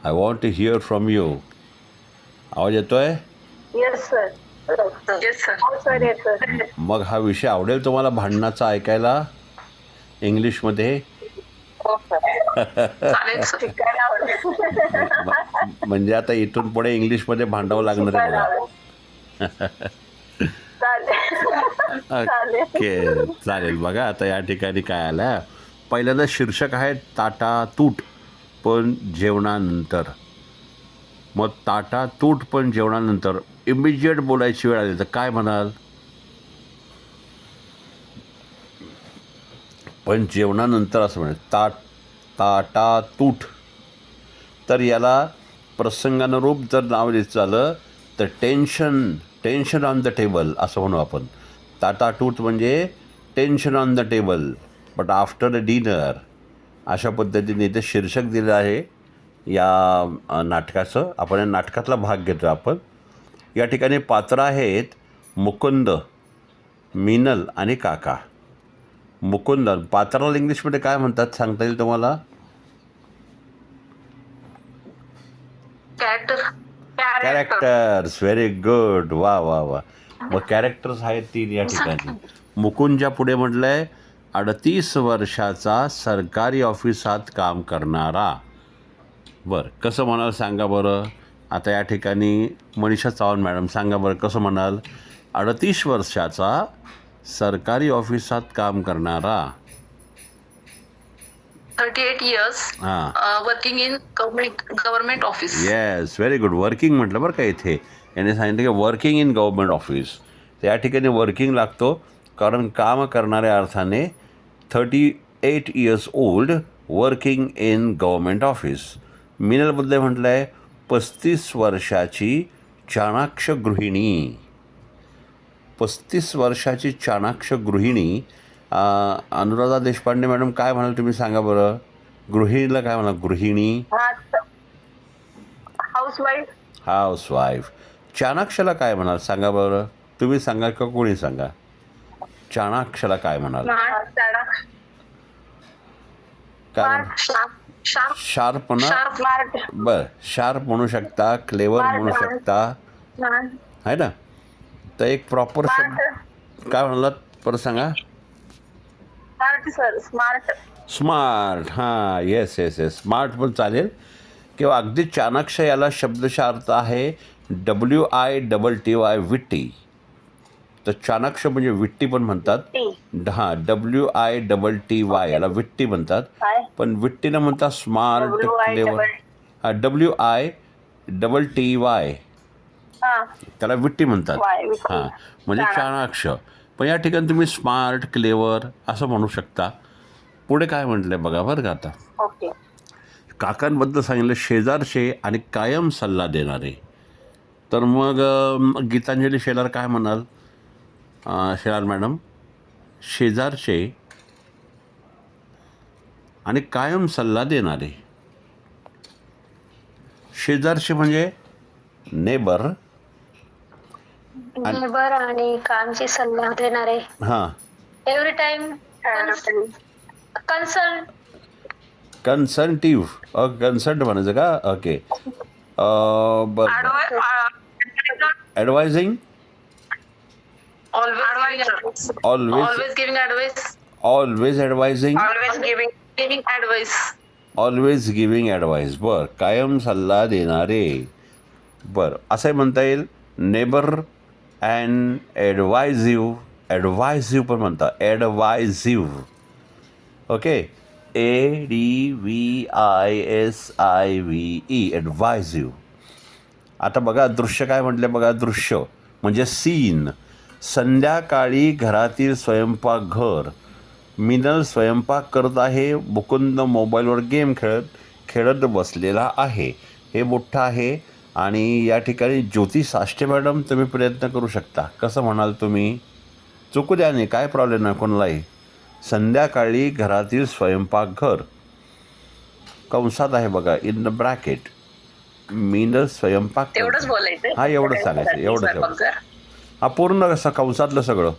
I want to hear from you. आवाज येतोय? Yes sir. Yes sir. हो sir येतोय. मग हा विषय आवडेल तुम्हाला भांडणाचा ऐकायला इंग्लिशमध्ये? हो सर. चालेल सर. शिकायला आवडेल. म्हणजे आता इथून पुढे इंग्लिशमध्ये भांडावं लागणार आहे शिकायला बघा. आवडेल. चालेल. चालेल. ओके, चालेल. बघा आता या ठिकाणी काय आलं. पहिल्यांदा शीर्षक आहे ताटातूट पण जेवणानंतर. मग ताटातूट पण जेवणानंतर इमिजिएट बोलायची वेळ आली तर काय म्हणाल? पण जेवणानंतर असं म्हणेल ताटातूट. तर याला प्रसंगानुरूप जर नाव द्यायचं झालं तर टेन्शन ऑन द टेबल असं म्हणू आपण. ताटातूट म्हणजे tension on the table but after a dinner. अशा पद्धतीने इथे शीर्षक दिलं आहे या नाटकाचं. आपण या नाटकातला भाग घेतो आपण. या ठिकाणी पात्र आहेत मुकुंद, मीनल आणि काका. मुकुंद पात्राला इंग्लिशमध्ये काय म्हणतात सांगता येईल तुम्हाला? कॅरेक्टर्स. Very good. वा वा वा. मग कॅरेक्टर्स आहेत 3 या ठिकाणी. मुकुंदच्या पुढे म्हटलंय 38 वर्षाचा सरकारी ऑफिसात काम करणारा. बरं, कसं म्हणाल सांगा बरं. आता या ठिकाणी मनीषा चव्हाण मॅडम सांगा बरं कसं म्हणाल? 38 वर्षाचा सरकारी ऑफिसात काम करणारा. 38 years working in government office. Yes, very good. Working म्हटलं बरं का इथे. याने सांगितलं की वर्किंग इन गव्हर्नमेंट ऑफिस. त्या ठिकाणी वर्किंग लागतो कारण काम करणाऱ्या अर्थाने 38 years old working in government office. मिनलबद्दल म्हटलं आहे 35 वर्षाची चाणाक्ष गृहिणी. 35 वर्षाची चाणाक्ष गृहिणी. अनुराधा देशपांडे मॅडम काय म्हणाल तुम्ही सांगा बरं. गृहिणीला काय म्हणाल? गृहिणी हाऊसवाईफ. हाऊसवाईफ. चाणाक्षला काय म्हणाल सांगा बरं. तुम्ही सांगा का कोणी सांगा? चाणाक्षला काय म्हणाल? काय? शार्प ना. बरं, शार्प म्हणू शकता, क्लेवर म्हणू शकता, आहे ना. तर एक प्रॉपर शब्द काय म्हणालात परत सांगा? स्मार्ट. हां, येस येस येस. स्मार्ट पण चालेल किंवा अगदी चाणाक्ष याला शब्दशः अर्थ आहे WITTY विट्टी. तर चाणाक्ष म्हणजे विट्टी पण म्हणतात. हां, WITTY याला विट्टी म्हणतात. पण विट्टी न म्हणता स्मार्ट, क्लेवर. हां, WITTY त्याला विट्टी म्हणतात. हां, म्हणजे चाणाक्ष. पण या ठिकाणी तुम्ही स्मार्ट, क्लेवर असं म्हणू शकता. पुढे काय म्हटलं आहे बघा बरं का आता. ओके. काकांबद्दल सांगितलं शेजारचे आणि कायम सल्ला देणारे. तर मग गीतांजली शेलार काय म्हणाल? शेलार मॅडम, शेजारचे आणि कायम सल्ला देणारे. शेजारचे म्हणजे नेबर. नेबर आणि कामची सल्ला देणारे. हां, एव्हरी टाइम कन्सल्टिव्ह. कन्सल्ट म्हणायचं का? ओके. बरं. ॲडवायझिंग. Always giving advice. Always ॲडवायझिंग. Always giving advice. बरं, कायम सल्ला देणारे. बरं, असंही म्हणता येईल नेबर अँड ॲडवायझिव्ह. ॲडवायझिव्ह पण म्हणता. ॲडवायझिव्ह. ओके. ADVISIVE. ॲडवायझिव्ह. आता बघा दृश्य काय म्हटले बघा. दृश्य म्हणजे सीन. संध्याकाळी घरातील स्वयंपाकघर. मिनल स्वयंपाक करत आहे. मुकुंद मोबाईलवर गेम खेळत बसलेला आहे. हे मोठं आहे. आणि या ठिकाणी ज्योती साष्टे मॅडम तुम्ही प्रयत्न करू शकता. कसं म्हणाल तुम्ही? चुकू द्या नाही, काय प्रॉब्लेम नाही कोणालाही. संध्याकाळी घरातील स्वयंपाकघर कंसात आहे बघा, इन द ब्रॅकेट. मिनल स्वयंपाक. तेवढंच बोलायचं. हां, एवढं सांगायचं. एवढंच. हा पूर्ण कसं कंसातलं सगळं.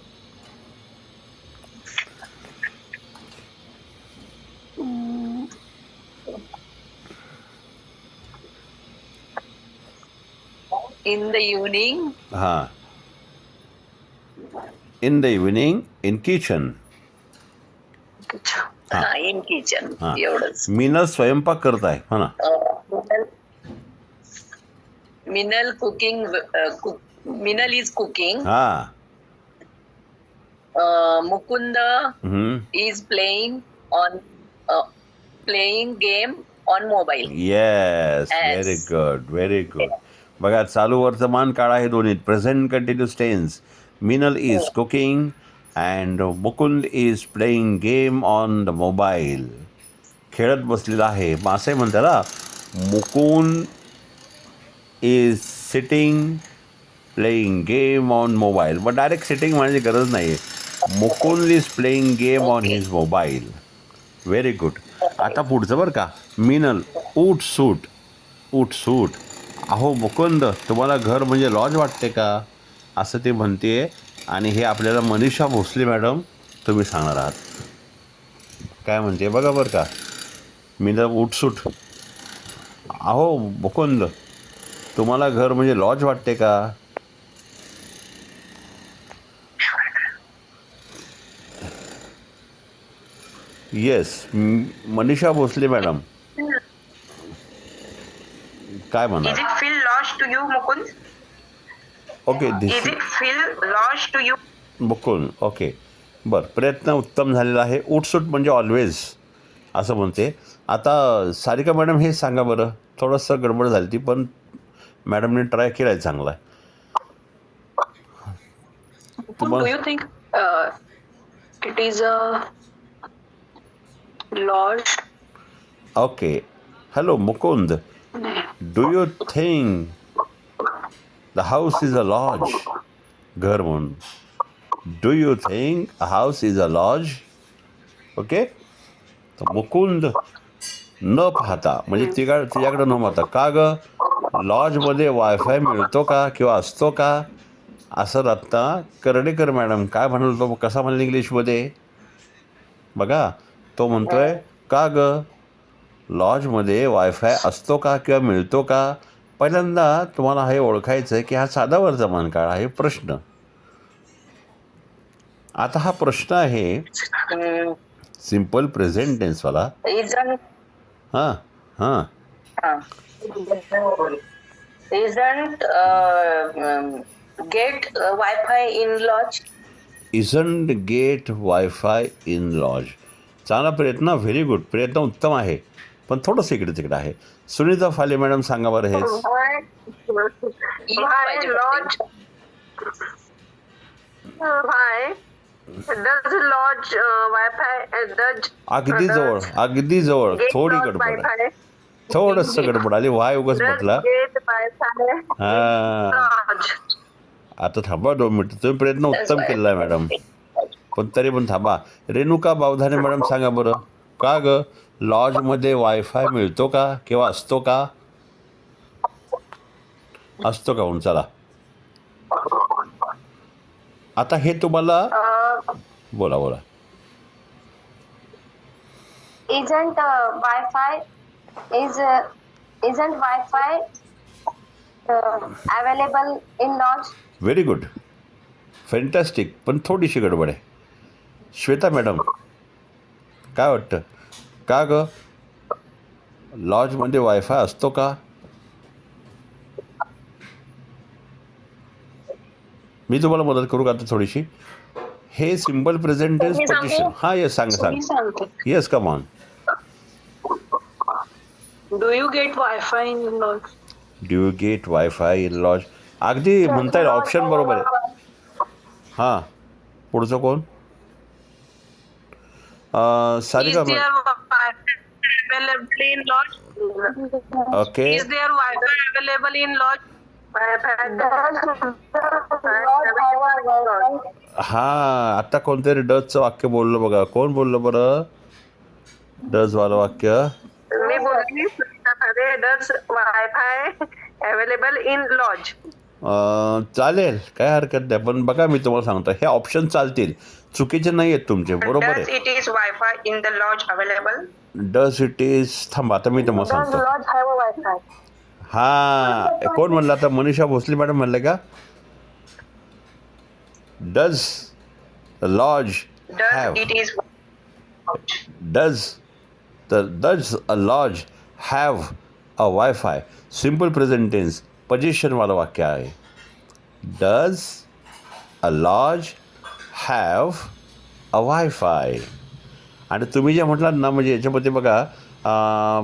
In the evening. हां, in the evening in kitchen. हा. हा, इन किचन. हां, एवढंच. मीनल स्वयंपाक करत आहे हो ना. Minal cooking. Minal is cooking. हां. Mukund is playing game on mobile. Yes, Yes. Very good, very good. बघा, चालू वर्तमान काळ आहे दोन्ही, present continuous tense. Minal is cooking and Mukund is playing game on the mobile. खेळत बसलेला आहे. मग असंही म्हणतात ना, Mukund is sitting playing game on mobile. मग डायरेक्ट सिटिंग म्हणायची गरज नाही आहे. Mukund is playing game on Okay. His mobile. Very good. आता पुढचं बरं का. मिनल उठ सूट. उठ सूट. अहो मुकुंद, तुम्हाला घर म्हणजे लॉज वाटते का, असं ते म्हणते. आणि हे आपल्याला मनीषा भोसले मॅडम तुम्ही सांगणार आहात. काय म्हणते बघा बरं का. मिनल उठसूट. अहो मुकुंद, तुम्हाला घर म्हणजे लॉज वाटते का. येस, मनीषा भोसले मॅडम काय म्हणा. Is it feel lost to you, Mukund? Okay, Is it feel lost to you? Mukund. Okay, बरं, प्रयत्न उत्तम झालेला आहे. उठसूट म्हणजे ऑलवेज असं म्हणते. आता सारिका मॅडम हे सांगा बरं. थोडंसं गडबड झाली ती, पण मॅडमने ट्राय केला आहे चांगला. Do you think it is a lodge? Okay. Hello Mukund, do you think the house is a lodge. घर म्हणून. Do you think a house is a lodge. Okay. तर मुकुंद न पाहता म्हणजे तिच्याकडं न पाहता, का ग लॉजमध्ये वायफाय मिळतो का किंवा असतो का, असं रत्ना कर्डेकर मॅडम काय म्हणाल तो, कसा म्हणाल इंग्लिशमध्ये बघा. तो म्हणतोय, का ग लॉजमध्ये वायफाय असतो का किंवा मिळतो का. पहिल्यांदा तुम्हाला हे ओळखायचं आहे की हा साधा वर्तमान काळ आहे. प्रश्न, आता हा प्रश्न आहे सिम्पल प्रेझेंट टेन्सवाला. हां हां. Isn't get Wi-Fi in lodge? Isn't get wifi in lodge. चांगला प्रयत्न, व्हेरी गुड. प्रयत्न उत्तम आहे, पण थोडंसं इकडे तिकडे आहे. सुनीता फाले मॅडम सांगा बरं हेच. Lodge. Why? Does lodge Wi-Fi? Does अगदी जवळ, अगदी जवळ. थोडी गडबड आहे, थोडंसं गडबड आली. वाय उगाच म्हटला. get Wi-Fi हां, lodge? आता थांबा 2 मिनिटं. तुम्ही प्रयत्न उत्तम केला आहे मॅडम, पण तरी पण थांबा. रेणुका बावधाने मॅडम सांगा बरं, का ग लॉजमध्ये वायफाय मिळतो का किंवा असतो का. असतो का म्हणून. चला आता हे तुम्हाला बोला बोला. isn't Wi-Fi available in lodge? Very good, fantastic, पण थोडीशी गडबड आहे. श्वेता मॅडम काय वाटतं, का ग लॉजमध्ये वायफाय असतो का. मी तुम्हाला मदत करू का आता थोडीशी. हे सिम्पल प्रेझेंट टेन्स पोझिशन. हां येस, सांगा. Yes, come on. Do you get Wi-Fi in lodge? Do you get wifi in lodge. अगदी म्हणता येईल, ऑप्शन बरोबर आहे. हां, पुढचं कोण. Sarika Is there Wi-Fi available in lodge? Okay. Is there Wi-Fi available in lodge? हां, आता कोणतरी डचचं वाक्य बोललं बघा. कोण बोललं बरं डचवालं वाक्य. मी बोलली Does Wi-Fi available in lodge? चालेल, काय हरकत नाही. पण बघा मी तुम्हाला सांगतो, हे ऑप्शन चालतील, चुकीचे नाही आहेत तुमचे, बरोबर Does आहे. it is Wi-Fi in the lodge available? Does it is. थांबा आता मी तुम्हाला सांगतो. Lodge have a Wi-Fi? हां, कोण म्हणलं आता? मनीषा भोसले मॅडम म्हणले का? Does lodge have Does it is does a lodge have a wifi? Simple present tense पोझिशनवालं वाक्य आहे. Does a lodge have a wifi? आणि तुम्ही जे म्हटलात ना, म्हणजे याच्यामध्ये बघा,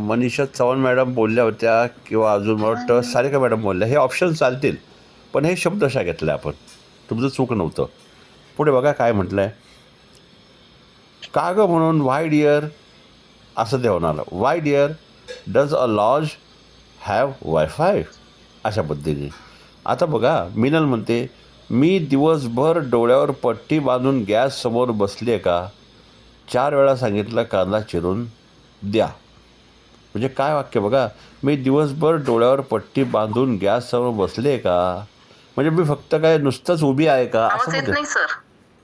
मनीषा चव्हाण मॅडम बोलल्या होत्या किंवा अजून मला वाटतं सारिका मॅडम बोलल्या, हे ऑप्शन चालतील, पण हे शब्दशः घेतले आपण. तुमचं चूक नव्हतं. पुढे बघा काय म्हटलं आहे. का गं म्हणून व्हाय डिअर असं ते होणार. Why dear does a lodge have wifi अशा पद्धतीने. आता बघा, मिनल म्हणते मी दिवसभर डोळ्यावर पट्टी बांधून गॅससमोर बसले का? 4 वेळा सांगितलं कांदा चिरून द्या. म्हणजे काय वाक्य बघा, मी दिवसभर डोळ्यावर पट्टी बांधून गॅससमोर बसले का? म्हणजे मी फक्त काय नुसतंच उभी आहे का आवाज असं येत म्हणते. नाही सर.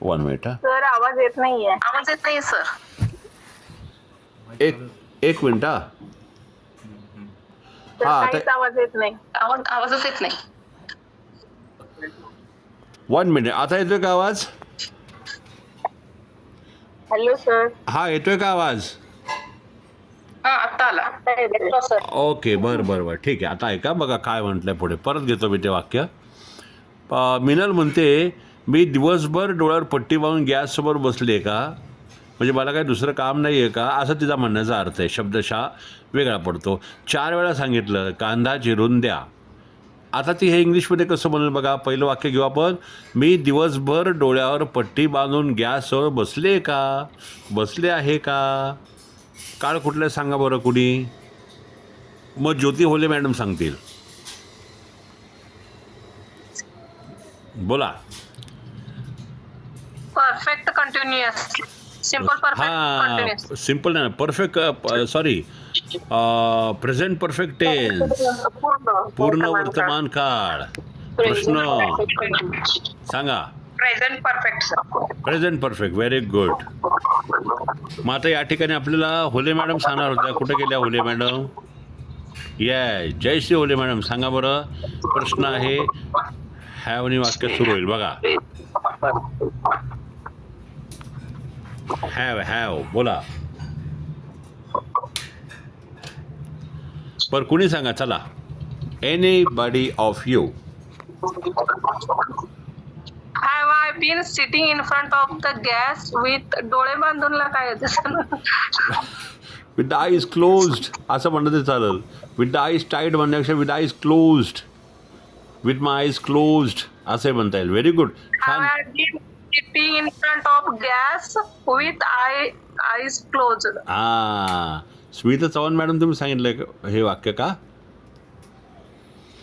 1 मिनिट हां, सर आवाज येत नाहीये. आवाज येत नाही सर. एक मिनिट हां. सर हा, आता- काहीच आवाज येत नाही. आवाजच येत नाही. 1 मिनिट. आता येतोय का आवाज? Hello sir. हा, येतोय का आवाज? हा आता आला. येतो सर. ओके, बरं ठीक आहे. आता ऐका बघा काय म्हटलंय पुढे. परत घेतो मी ते वाक्य. मिनल म्हणते मी दिवसभर डोळ्यावर पट्टी बांधून गॅससमोर बसले का? म्हणजे मला काही दुसरं काम नाही आहे का, असं तिचा म्हणण्याचा अर्थ आहे. शब्दशः वेगळा पडतो. 4 वेळा सांगितलं कांदा चिरून द्या. आता ती हे इंग्लिशमध्ये कसं म्हणेल बघा. पहिलं वाक्य घेऊ आपण. मी दिवसभर डोळ्यावर पट्टी बांधून गॅसवर बसले का? बसले आहे का? काळ कुठलं सांगा बरं कुणी? मग ज्योती होले मॅडम सांगतील. बोला. Perfect continuous. Simple perfect continuous. हां, सिम्पल नाही, perfect, sorry, present perfect tense, पूर्ण वर्तमान काळ. प्रश्न सांगा. Present perfect sir. Present perfect. Very good. मग आता या ठिकाणी आपल्याला होले मॅडम सांगणार होत्या. कुठे गेल्या होले मॅडम? जयश्री होले मॅडम सांगा बरं. प्रश्न आहे, हॅवनी वाक्य सुरू होईल बघा. हॅव बोला. पर कुणी सांगा चला. Anybody of you. Have I been sitting in front of the gas with डोळे बांधूनला काय येतं? विथ द आईज क्लोज्ड असं म्हणलं ते चालेल. विथ द आईज टाईट म्हणण्यापेक्षा with eyes closed, with my eyes closed असंही म्हणता येईल. Very good. Have छान. I been sitting in front of gas with eyes closed? हां, स्मिता चव्हाण मॅडम तुम्ही सांगितलं हे वाक्य का?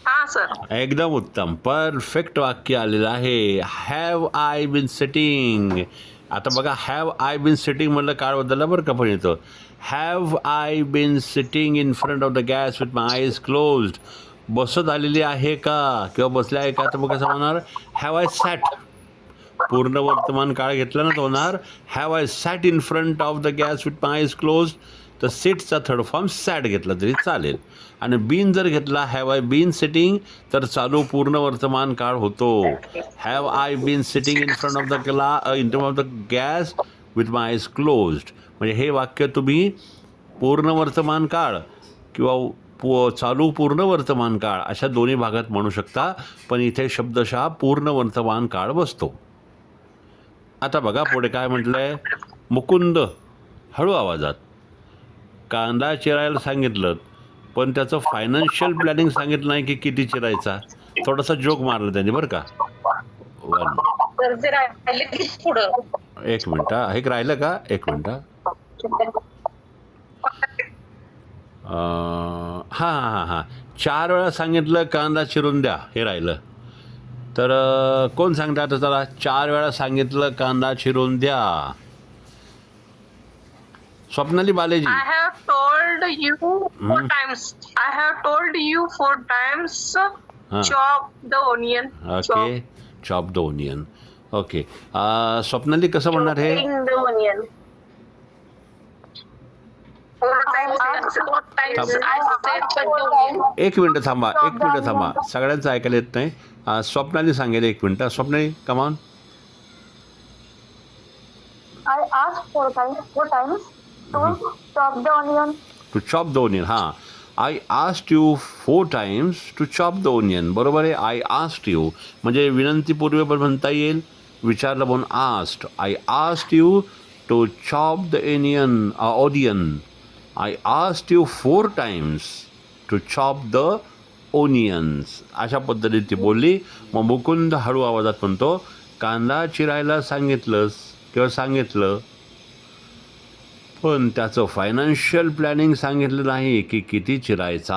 हा सर. एकदम उत्तम. परफेक्ट वाक्य आलेलं आहे. Have I been sitting. आता बघा, हॅव आय बीन सिटिंग म्हणलं काळ बदलला बरं का. पण येतो have I been sitting in front of the gas with my eyes closed. बसत आलेली आहे का किंवा बसले आहे का? तर मग कसं होणार? Have I sat. पूर्ण वर्तमान काळ घेतला ना तो होणार have I sat in front of the gas with my eyes closed. तर सिटचा थर्ड फॉर्म सॅट घेतला तरी चालेल. आणि बीन जर घेतला हॅव आय बीन सिटिंग तर चालू पूर्ण वर्तमान काळ होतो. Have I been sitting in front of the gas with my eyes closed. म्हणजे हे वाक्य तुम्ही पूर्ण वर्तमान काळ किंवा चालू पूर्ण वर्तमान काळ अशा दोन्ही भागात म्हणू शकता. पण इथे शब्दशः पूर्ण वर्तमान काळ बसतो. आता बघा पुढे काय म्हटलं आहे. मुकुंद हळू आवाजात. कांदा चिरायला सांगितलं पण त्याचं फायनान्शियल प्लॅनिंग सांगितलं नाही की किती चिरायचा. थोडासा जोक मारला त्यांनी बरं का. सर जे राहिले की पुढं. एक मिनिट हां. हे राहिलं का? एक मिनिट हां. 4 वेळा सांगितलं कांदा चिरून द्या हे राहिलं. तर कोण सांगता आता चला. 4 वेळा सांगितलं कांदा चिरून द्या. Swapnali बालेजी. I have told you 4 times. I have told you 4 times. Chop the onion. Okay. Chop the onion. Okay. Swapnali कसं म्हणणार हे? Chopping the onion. 4 times. Four times I said the union. एक मिनटं थांबा सगळ्यांचं ऐकायला येत नाही. स्वप्नाली सांगेल, एक मिनटं. Swapnali, come on. I asked 4 times to chop the onion. To chop the onion. हां, I asked you 4 times to chop the onion. बरोबर आहे. आय आस्क्ड यू म्हणजे विनंतीपूर्वी पण म्हणता येईल, विचारलं म्हणून asked. I asked you to chop the onion. I asked you 4 times to chop the onions. अशा पद्धतीने ती बोलली. मग मुकुंद हळू आवाजात म्हणतो, कांदा चिरायला सांगितलं, पण त्याचं फायनान्शियल प्लॅनिंग सांगितलं नाही की किती चिरायचा.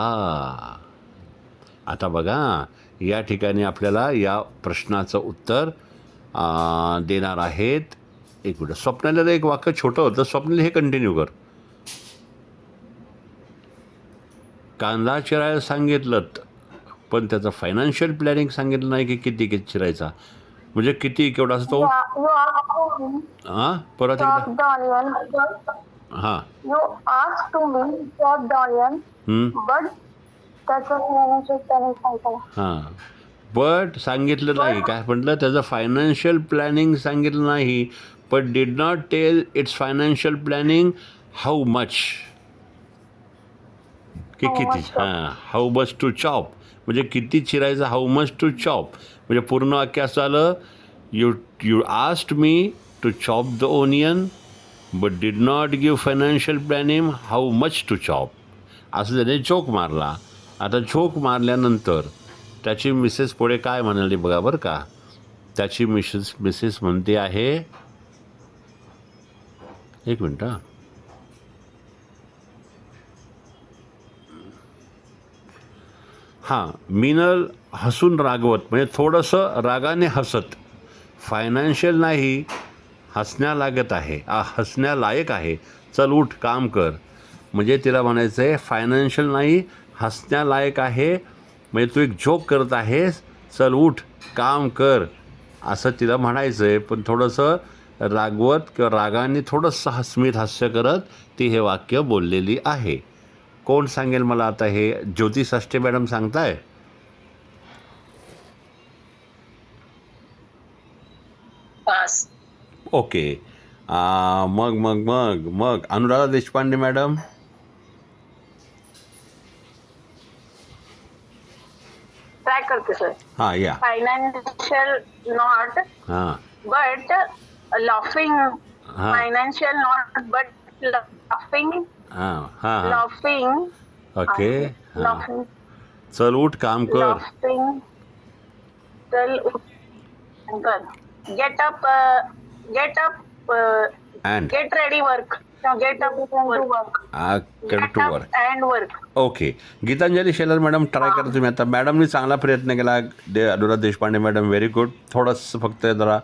आता बघा, या ठिकाणी आपल्याला या प्रश्नाचं उत्तर देणार आहेत. एक मिनिट. स्वप्नाला एक वाक्य छोटं होतं. स्वप्नाला हे कंटिन्यू कर. कांदा चिरायला सांगितलं, पण त्याचं फायनान्शियल प्लॅनिंग सांगितलं नाही की किती चिरायचा. म्हणजे किती केवढा असतो. You asked me हां, परत chop एकदा. the onion. हां. You asked to me chop the onion, but त्याचं financial planning सांगितलं. हां, बट सांगितलं नाही. काय म्हटलं, त्याचं फायनान्शियल प्लॅनिंग सांगितलं नाही. But did not tell its financial planning how much, की किती. हां, हाऊ मच टू चॉप म्हणजे किती चिरायचं. हाऊ मच टू चॉप म्हणजे पूर्ण वाक्य असं आलं, you asked me to chop the onion but did not give financial planning how much to chop. असं त्याने जोक मारला. आता जोक मारल्यानंतर त्याची मिसेस पुढे काय म्हणाली बघा बरं का. त्याची मिसेस म्हणते आहे, एक मिनटं. हां, मिनल हसून रागवत म्हणजे थोडंसं रागाने हसत. फायनान्शियल नाही, हसण्यालायक आहे. चल उठ काम कर. म्हणजे तिला म्हणायचं आहे फायनान्शियल नाही, हसण्यालायक आहे. म्हणजे तू एक जोक करत आहेस, चल उठ काम कर असं तिला म्हणायचं आहे. पण थोडंसं रागवत किंवा रागाने थोडंसं स्मित हास्य करत ती हे वाक्य बोललेली आहे. कोण सांगेल मला आता हे. ज्योती साष्टे मॅडम सांगताय. Pass. ओके. मग अनुराधा देशपांडे मॅडम. Try करते सर. हां, या. Financial not, हां but laughing. हां Financial not, but laughing. हां हां हां Laughing. ओके. हां, Laughing. चल उठ काम कर. Laughing. Tell. Get up. And Get ready. Work. No, get up and work. कर to Get work. up and work. Okay. Gitanjali Shelar madam try करा तुम्ही आता. मॅडमनी चांगला प्रयत्न केला. Anuradha Deshpande madam very good. थोडंसं फक्त जरा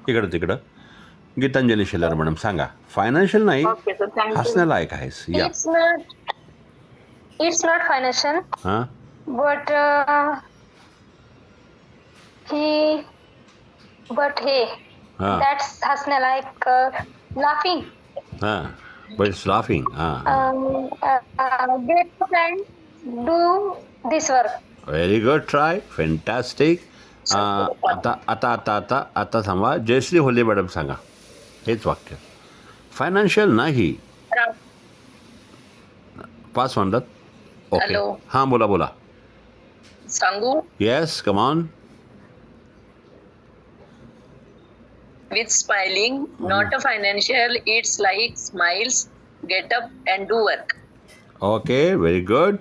इकडं तिकडं. गीतांजली शेलर मॅडम सांगा. फायनान्शियल नाही, Okay, sir. Thank you. हसण्यालायक आहेस. या. It's not financial, हां but he हां that's हसण्यालायक laughing. हां बट इट्स लाफिंग. हां Get up and do this work. Very good. Try. Fantastic. आता थांबा. जयश्री होले मॅडम सांगा हेच वाक्य. फायनान्शियल नाही, पाच म्हणतात. ओके. Hello. हां बोला. Sangu, yes come on. with smiling, not a financial, it's like smiles, get up and do work. Okay very good.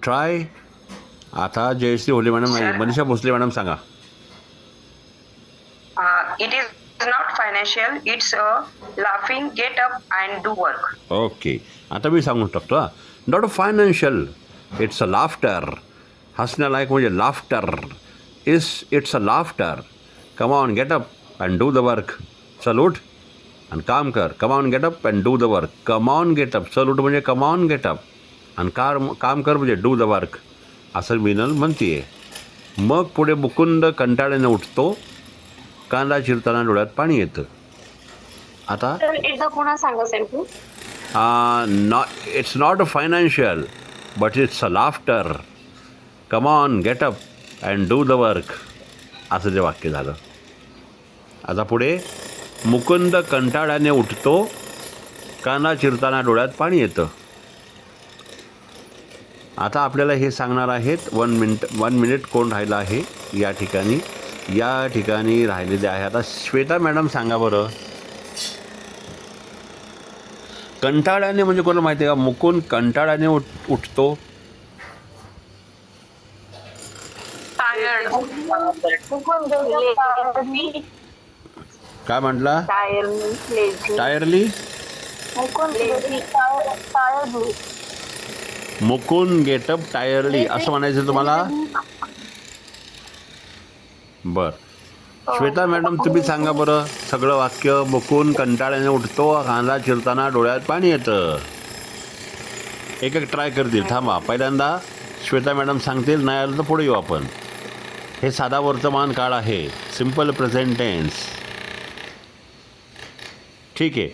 Try. आता जयश्री होले मॅडम नाही, मनीषा भोसले मॅडम सांगा. It is not financial, it's laughing, get up and do work. Okay. आता मी सांगून टाकतो. Not a financial, it's a laughter. हसण्यालायक म्हणजे laughter. It's a laughter. Come on get up and do the work. चल उठ आणि काम कर. Come on get up and do the work. Come on get up. चल उठ म्हणजे कम ऑन गेट अप आणि काम कर म्हणजे डू द वर्क असं मिनल म्हणतीये. मग पुढे मुकुंद कंटाळ्याने उठतो. कांदा चिरताना डोळ्यात पाणी येतं. आता एकदा पुन्हा सांगा सर तू. It's not a financial but it's a laughter. Come on get up and do the work. असं ते वाक्य झालं. आता पुढे मुकुंद कंटाळ्याने उठतो, कांदा चिरताना डोळ्यात पाणी येतं. आता आपल्याला हे सांगणार आहेत 1 मिनिट कोण राहिलं आहे या ठिकाणी. या ठिकाणी राहिलेले आहे आता श्वेता मॅडम सांगा बरं. कंटाळ्याने म्हणजे कोणाला माहिती आहे का? मुकुंद कंटाळ्याने उठतो. टायर्ड. काय म्हटला? टायरली. मुकुंद गेटअप टायरली असं म्हणायचं तुम्हाला. बर श्वेता मॅडम तुम्ही सांगा बरं सगळं वाक्य. मुकुंद कंटाळ्याने उठतो, कांदा चिरताना डोळ्यात पाणी येतं. एक ट्राय करतील. थांबा, पहिल्यांदा श्वेता मॅडम सांगतील, नाही आलं तर पुढे येऊ आपण. हे साधा वर्तमान काळ आहे, सिम्पल प्रेझेंट टेन्स. ठीक आहे.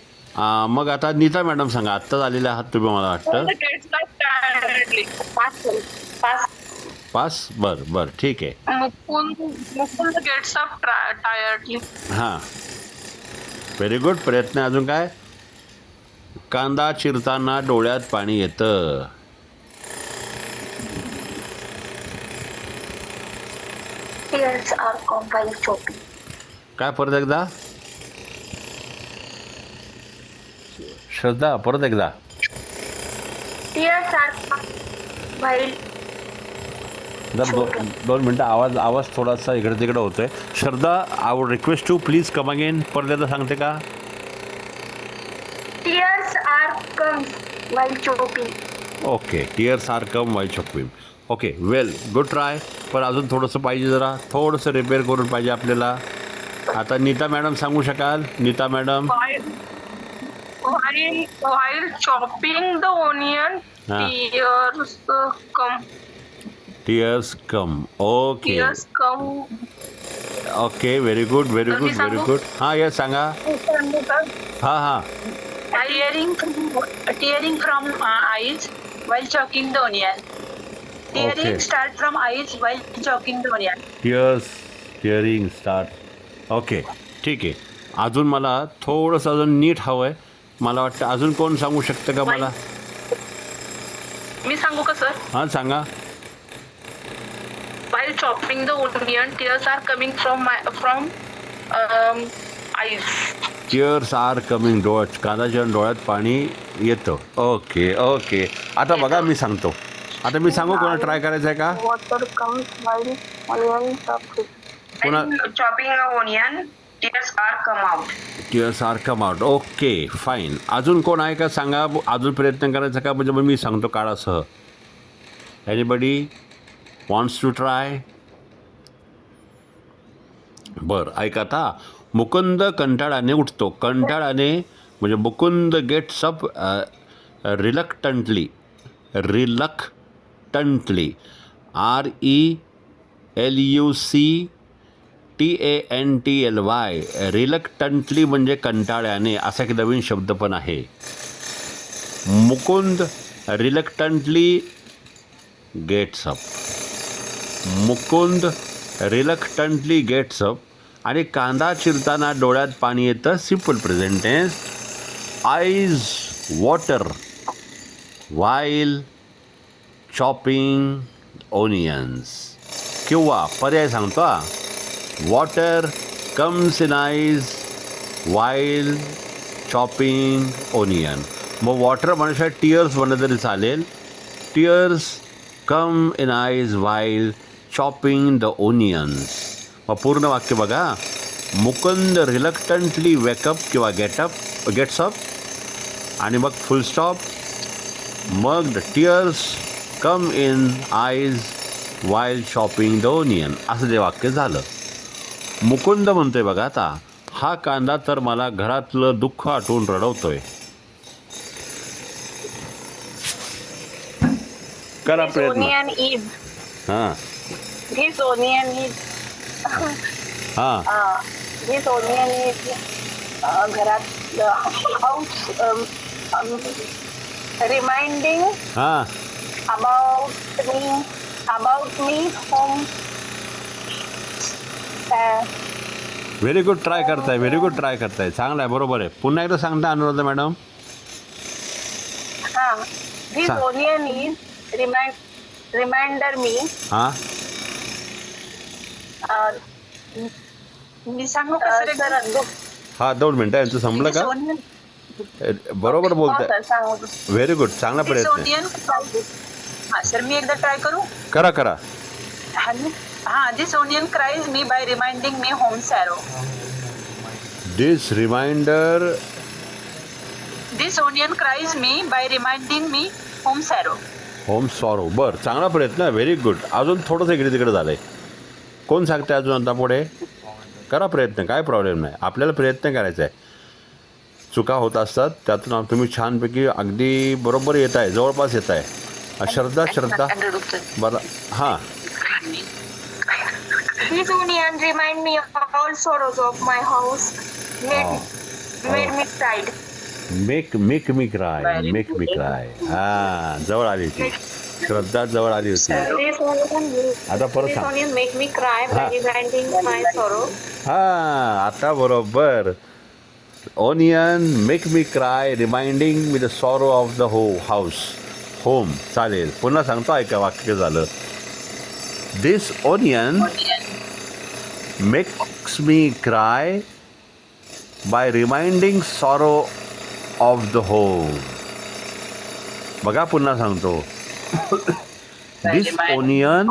मग आता नीता मॅडम सांगा. आत्ताच आलेले आहात तुम्ही मला वाटतं. पास. बर ठीक आहे. Mukund gets up tiredly. हां व्हेरी गुड. प्रयत्न. अजून काय? कांदा चिरताना डोळ्यात पाणी येतं. Tears are come while chopping. काय परत एकदा? श्रद्धा परत एकदा. Tears are come while दोन मिनटं आवाज थोडासा इकडे तिकडे होतोय. Shraddha I would request to please come again. परत एकदा सांगते का? tears are come while chopping. Okay. Tears are come while chopping. Okay well good try. पण अजून थोडंसं पाहिजे, जरा थोडंसं रिपेअर करून पाहिजे आपल्याला. आता नीता मॅडम सांगू शकाल? Neeta madam. While chopping the onion, tears come. Okay okay very good very good very good. हां यस सांगा. हां Tearing from eyes while chopping the onion. Tearing start from eyes while chopping the onion. Tearing start. Okay ठीक आहे. अजून मला थोडंसं अजून नीट हवं आहे. मला वाटतं अजून कोण सांगू शकतं का मला? मी सांगू का सर? हां सांगा. While chopping the onion, tears are coming from eyes. Tears are coming. कांदाच्या डोळ्यात पाणी येतं. Okay okay. आता बघा मी सांगतो. आता मी सांगू कोणा ट्राय करायचं आहे का? Water comes while onion chopping. पुन्हा Chopping the onion, tears are come out. Tears are come out. Okay fine. अजून कोण आहे का सांगा. अजून प्रयत्न करायचा का? म्हणजे मग मी सांगतो काळासह. Anybody wants to try? बरं ऐका आता. मुकुंद कंटाळ्याने उठतो. कंटाळ्याने म्हणजे Mukund gets up reluctantly. RELUCTANTLY. Reluctantly म्हणजे कंटाळ्याने असा एक नवीन शब्द पण आहे. Mukund reluctantly gets up. Mukund reluctantly gets up. आणि कांदा चिरताना डोळ्यात पाणी येतं. Simple present tense. Eyes water while chopping onions. किंवा पर्याय सांगतो. Water comes in eyes while chopping onion. मग वॉटर म्हणण्यासाठी टीयर्स म्हणलं तरी चालेल. Tears come in eyes while chopping the onions. मग पूर्ण वाक्य बघा. मुकुंद रिलक्टंटली वेकअप किंवा गेट्स अप आणि मग फुल स्टॉप. मग the tears come in eyes while chopping the onion. असं ते वाक्य झालं. मुकुंद म्हणतोय बघा आता, हा कांदा तर मला घरातलं दुःख आठवून रडवतोय. करा प्रयत्न. हां This onion is हां this onion is घरात house Reminding हां about me whom very good try करताय, व्हेरी गुड ट्राय करताय, चांगलं आहे, बरोबर आहे. पुन्हा एकदा सांगता Anuradha madam. this Sa- onion is reminder me हां मी सांगू का सर एकदा? हां 2 मिनटं यांचं संपलं का? बरोबर बोलताय, व्हेरी गुड, चांगला दिस प्रयत्न आहे. ओनियन हा सर मी एकदा ट्राय करू. करा करा. हा this onion cries me by reminding me home sorrow. This reminder this onion cries me by reminding me home sorrow. Home sorrow. बरं, चांगला प्रयत्न आहे, व्हेरी गुड. अजून थोडंसं इकडे तिकडे झालं आहे. कोण सांगते अजून आता पुढे? करा प्रयत्न, काय प्रॉब्लेम नाही, आपल्याला प्रयत्न करायचा आहे. चुका होत असतात, त्यातून तुम्ही छानपैकी अगदी बरोबर येत आहे, जवळपास येत आहे. श्रद्धा बरं. हां this onion remind me of all sorrows of my house made me pride. Make me cry. हां जवळ आली होती, श्रद्धा जवळ आली होती. आता परत सांग. onion make me cry by हा. reminding my sorrow. हां आता बरोबर. Onion make me cry reminding me the sorrow of the house home. चालेल, पुन्हा सांगतो, ऐका, वाक्य झालं. This onion makes me cry by reminding sorrow of the home. बघा पुन्हा सांगतो. This onion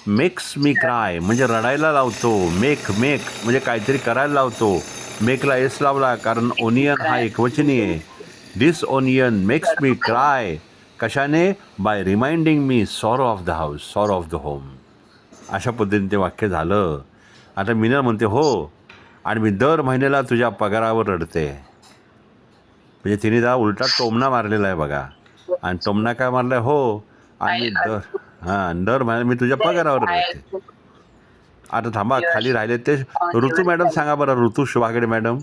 makes me cry म्हणजे रडायला लावतो. मेक म्हणजे काहीतरी करायला लावतो. मेकला एस लावला कारण ओनियन हा एकवचनी आहे. This onion makes me cry कशाने? By reminding me sorrow of the house, sorrow of the home. अशा पद्धतीने ते वाक्य झालं. आता मीनल म्हणते हो, आणि मी दर महिन्याला तुझ्या पगारावर रडते. म्हणजे तिने जरा उलटा टोमणा मारलेला आहे बघा. आणि टोमणा काय मारलाय? हो, आणि दर महिन्याला मी तुझ्या पगारावर रडते. आता थांबा, खाली राहिले ते ऋतू मॅडम सांगा बरं. Ritu Shubhagade madam.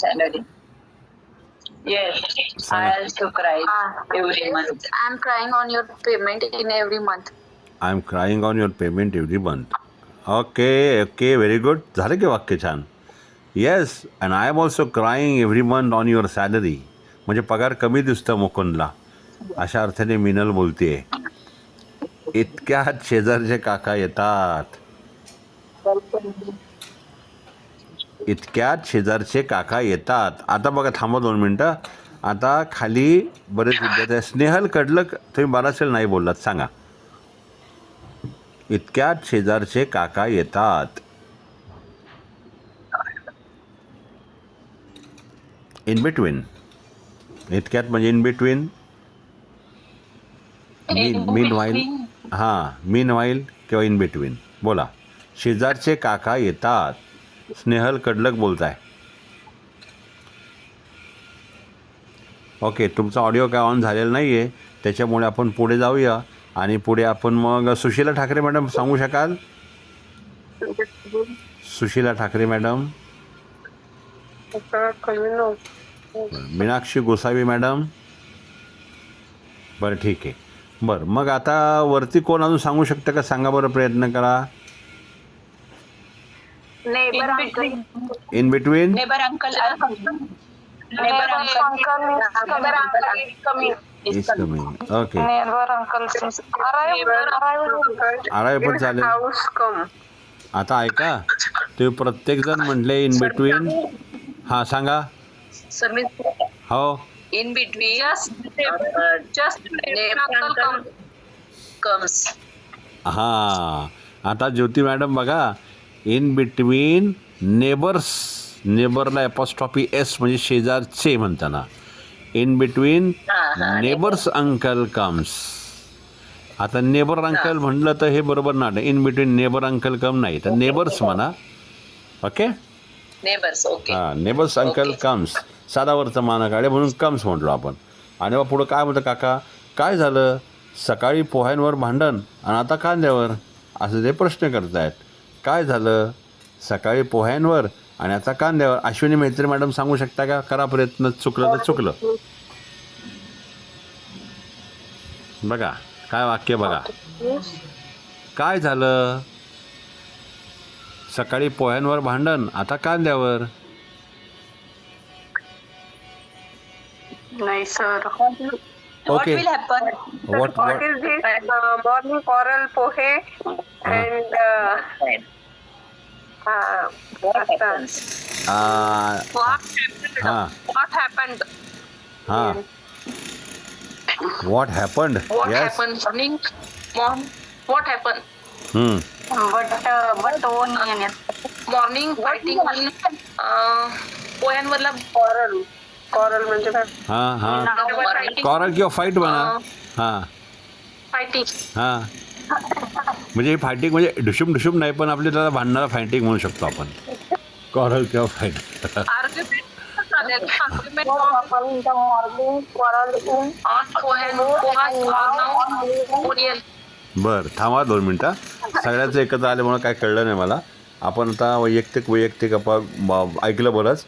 Salary. Yes, I also cry every month. I'm crying on your payment in every month. I am crying on your payment every month. Okay very good. झालं की वाक्य छान. Yes, and I am also crying every month on your salary. म्हणजे पगार कमी दिसतं मुकुंदला, अशा अर्थाने मिनल बोलते. इतक्यात शेजारचे काका येतात. इतक्यात शेजारचे काका येतात. आता बघा, थांबा 2 मिनटं. आता खाली बरेच विद्यार्थी. स्नेहल कडलक, तुम्ही बराच वेळ नाही बोललात, सांगा. इतक्यात शेजारचे काका येतात. In between. इतक्यात म्हणजे इन बिटवीन. Mean while. हां, मीन वाईल किंवा इन बिटवीन. बोला. शेजारचे काका येतात. स्नेहल कडलक बोलताय. ओके, तुमचा ऑडिओ काय ऑन झालेला नाही आहे, त्याच्यामुळे आपण पुढे जाऊया. आणि पुढे आपण मग सुशीला ठाकरे मॅडम सांगू शकाल? सुशीला ठाकरे मॅडम. मीनाक्षी गोसावी मॅडम. बरं ठीक आहे. बरं मग आता वरती कोण अजून सांगू शकतं का? सांगा बरं, प्रयत्न करा. Neighbor uncle. In between. Neighbor uncle. Neighbor uncle is coming. Is coming. Okay, Neighbor uncle says arrive. आराय पण चालेल. House come. आता ऐका, तुम्ही प्रत्येकजण म्हटले इन बिटवीन. हां सांगा. सर मी हो, in between just neighbor uncle comes. हां. आता ज्योती मॅडम बघा, इन बिटवीन नेबर्स. नेबरला अपॉस्ट्रॉफी एस म्हणजे शेजारचे म्हणताना. In between neighbours uncle comes. आता नेबर अंकल म्हटलं तर हे बरोबर नाही. In between neighbour uncle come नाही, तर नेबर्स म्हणा. ओके. Neighbors. Okay. हां, नेबर्स अंकल कम्स. साधावरचं माना काढे म्हणून कम्स म्हटलो आपण. आणि मग पुढं काय म्हणतं? काका काय झालं? सकाळी पोह्यांवर भांडण आणि आता कांद्यावर, असं ते प्रश्न करतायत. काय झालं? सकाळी पोह्यांवर आणि आता कांद्यावर. अश्विनी मेहत्रे मॅडम सांगू शकता का? करा प्रयत्न, चुकलं तर चुकलं. बघा काय वाक्य बघा. काय झालं? सकाळी पोह्यांवर भांडण, आता कांद्यावर. नाही sir. What Okay. will happen? What is this? Morning coral pohe and what happened? हां What happened? हां what happened. What yes. happened? What happened? But onion. Morning fighting पोह्यांवरला coral म्हणजे काय? हां हां Fighting. कॉरल किंवा फाईट म्हणा. हां Fighting. हां म्हणजे ही फायटिंग म्हणजे ढुशूम ढुशूम नाही, पण आपली त्याला भांडणारा फायटिंग म्हणू शकतो आपण. कॉरल किंवा fight. Argument. Argument in the morning, quarrel in on onion. बरं थांबा 2 मिनटं. सगळ्यांचं एकत्र आल्यामुळं काय कळलं नाही मला. आपण आता वैयक्तिक आपण ऐकलं बरंच.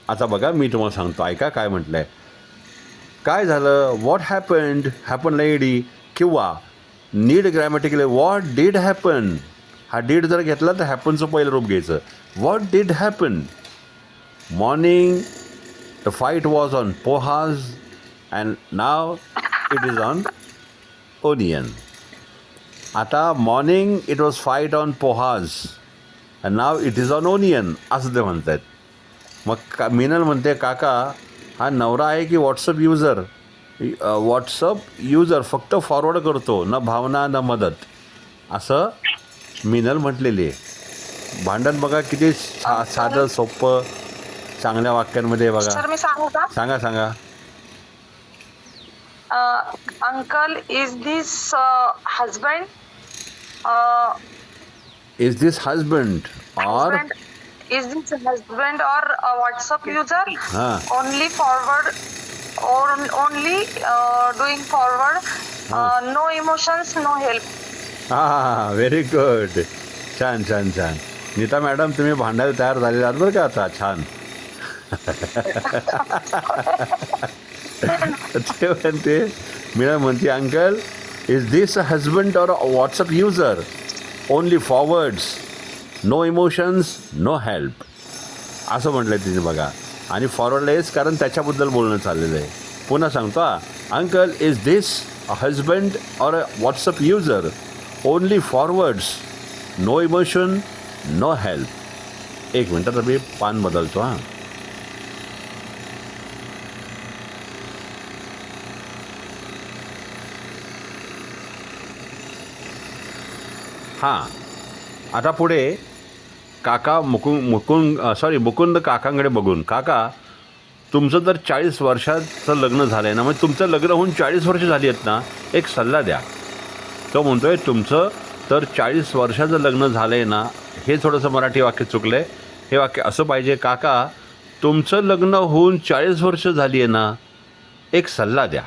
आता बघा मी तुम्हाला सांगतो, ऐका काय म्हटलं आहे. काय झालं? What happened. हॅपन लेडी किंवा need grammatically what did happen. हा डीड जर घेतला तर हॅपनचं पहिलं रूप घ्यायचं. What did happen. Morning the fight was on pohas and now it is on onion. आता morning it was fight on pohas and now it is on onion असं ते म्हणत आहेत. मग मीनल म्हणते काका हा नवरा आहे की व्हॉट्सअप युजर. व्हॉट्सअप युजर फक्त फॉरवर्ड करतो, न भावना न मदत, असं मीनल म्हटलेली आहे. भांडण बघा किती साधं सोपं चांगल्या वाक्यांमध्ये बघा. सर मी सांगू का? सांगा सांगा. Uncle is this husband is this husband और is this husband or a WhatsApp user? हां Only forward or only doing forward. No emotions, no help. हां व्हेरी गुड. छान छान छान. नीता मॅडम तुम्ही भांडायला तयार झालेले आहात बरं का आता. छान. ते म्हणते मीना म्हणते uncle is this a husband or WhatsApp user. Only forwards, no emotions, no help असं म्हटलं तिने बघा. आणि फॉरवर्डला येस कारण त्याच्याबद्दल बोलणं चाललेलं आहे. पुन्हा सांगतो uncle is this a husband or a WhatsApp user. Only forwards, no emotion, no help. 1 मिनटात मी पान बदलतो. हां आता पुढे काका मुकुंद काकांकडे बघून, काका तुमचं जर 40 वर्षाचं लग्न झालं आहे ना, म्हणजे तुमचं लग्न होऊन 40 वर्ष झाली आहेत ना, एक सल्ला द्या. तो म्हणतो आहे तुमचं तर 40 वर्षाचं लग्न झालं आहे ना, हे थोडंसं मराठी वाक्य चुकलं आहे. हे वाक्य असं पाहिजे, काका तुमचं लग्न होऊन 40 वर्ष झाली आहे ना, एक सल्ला द्या.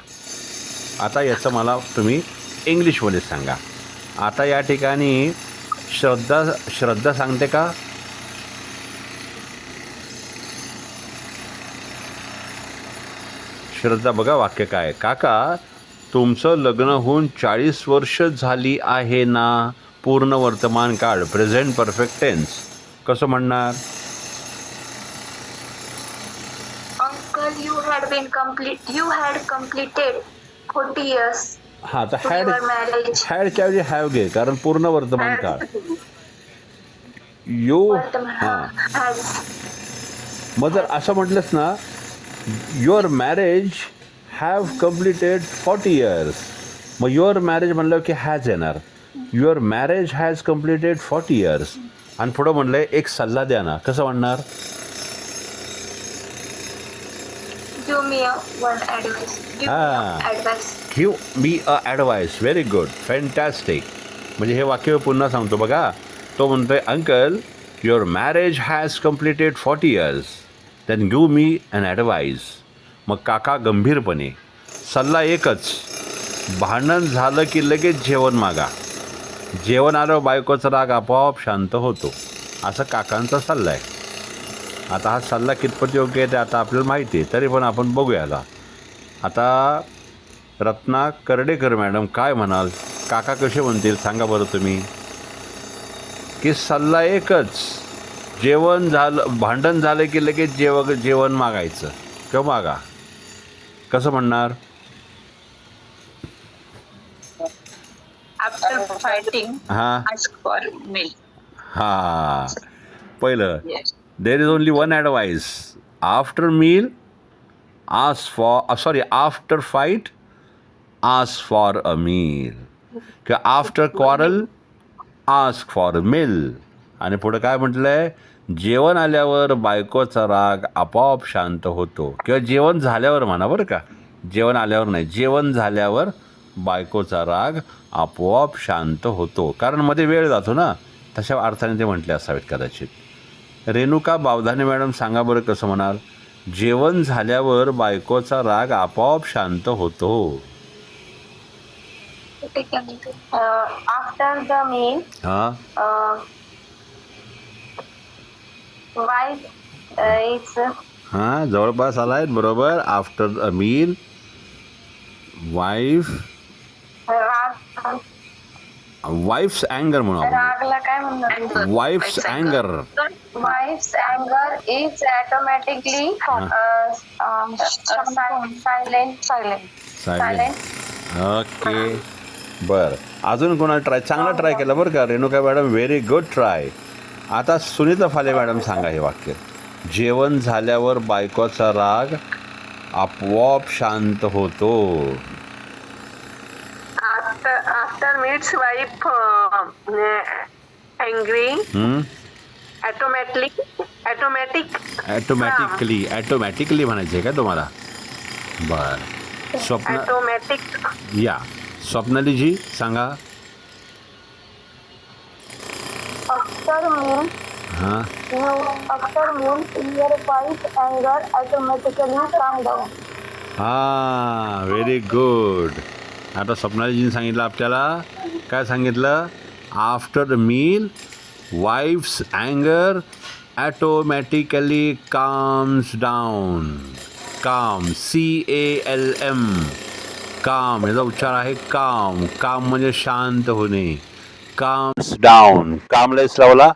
आता याचं मला तुम्ही इंग्लिशमध्ये सांगा. आता या ठिकाणी श्रद्धा सांगते का? श्रद्धा बघा वाक्य काय. काका तुमचं लग्न होऊन 40 वर्ष झाली आहे ना, पूर्ण वर्तमान काळ, प्रेझेंट परफेक्ट टेन्स. कसं म्हणणार? Uncle, you had completed 40 years हां तर to your marriage. हॅडच्या ऐवजी हॅव घे, कारण पूर्ण वर्तमान काळ. हां Has मग जर असं म्हटलंस ना, your marriage have completed 40 years, मग युअर मॅरेज म्हणलं की हॅज येणार. Your marriage has completed 40 years. आणि पुढं म्हणलं एक सल्ला द्या ना, कसं म्हणणार? give me one advice. Give me Ah. advice. Give me a advice. Very good, fantastic. म्हणजे हे वाक्य पुन्हा सांगतो बघा. तो म्हणतोय uncle your marriage has completed 40 years, then give me an advice. मग काका गंभीरपणे, सल्ला एकच, भांडण झालं की लगेच जेवण मागा. जेवण आलं बायकोचा राग आपोआप शांत होतो, असं काकांचा सल्ला आहे. आता हा सल्ला कितपत योग्य आहे ते आता आपल्याला माहिती आहे, तरी पण आपण बघूया याला. आता रत्ना कर्डेकर मॅडम काय म्हणाल, काका कसे म्हणतील सांगा बरं तुम्ही. की सल्ला एकच, जेवण झालं, भांडण झालं की लगेच जेवण मागायचं किंवा मागा. कसं म्हणणार? After fighting, हां ask for meal. हां पहिलं, Yes. There is only one advice. After meal ask for, sorry, after fight ask for a meal, किंवा after quarrel ask for a meal. आणि पुढं काय म्हटलं आहे, जेवण आल्यावर बायकोचा राग आपोआप शांत होतो, किंवा जेवण झाल्यावर म्हणा बरं का, जेवण आल्यावर नाही, जेवण झाल्यावर बायकोचा राग आपोआप शांत होतो. कारण मध्ये वेळ जातो ना, तशा अर्थाने ते म्हटले असावेत कदाचित. रेणुका बावधाने मॅडम सांगा बरं कसं म्हणाल, जेवण झाल्यावर बायकोचा राग आपोआप शांत होतो. After the meal, हां wife is हां जवळपास आलाय बरोबर. आफ्टर अ मील वाईफ्स अँगर म्हणू आपण, रागला काय म्हणणार? Anger. Wife's Wife's अँगर. Wife's anger is automatically silent. Okay बरं. अजून कोणाला ट्राय, चांगला ट्राय केला बरं का Renuka madam, very good try. आता सुनीता फाले मॅडम सांगा हे वाक्य, जेवण झाल्यावर बायकोचा राग आपोआप शांत होतो. After meets wife angry, automatically म्हणायचं आहे का तुम्हाला? बरं. automatic. या स्वप्नालीजी सांगा. After meal, हां your wife's anger automatically calm down. हां व्हेरी गुड. आता स्वप्नालीजीने सांगितलं आपल्याला, काय सांगितलं, आफ्टर द मील वाईफ्स अँगर automatically calms down. Calm, CALM, काम, याचा उच्चार आहे काम. काम म्हणजे शांत होणे. काम्स डाऊन, कामलेस लावला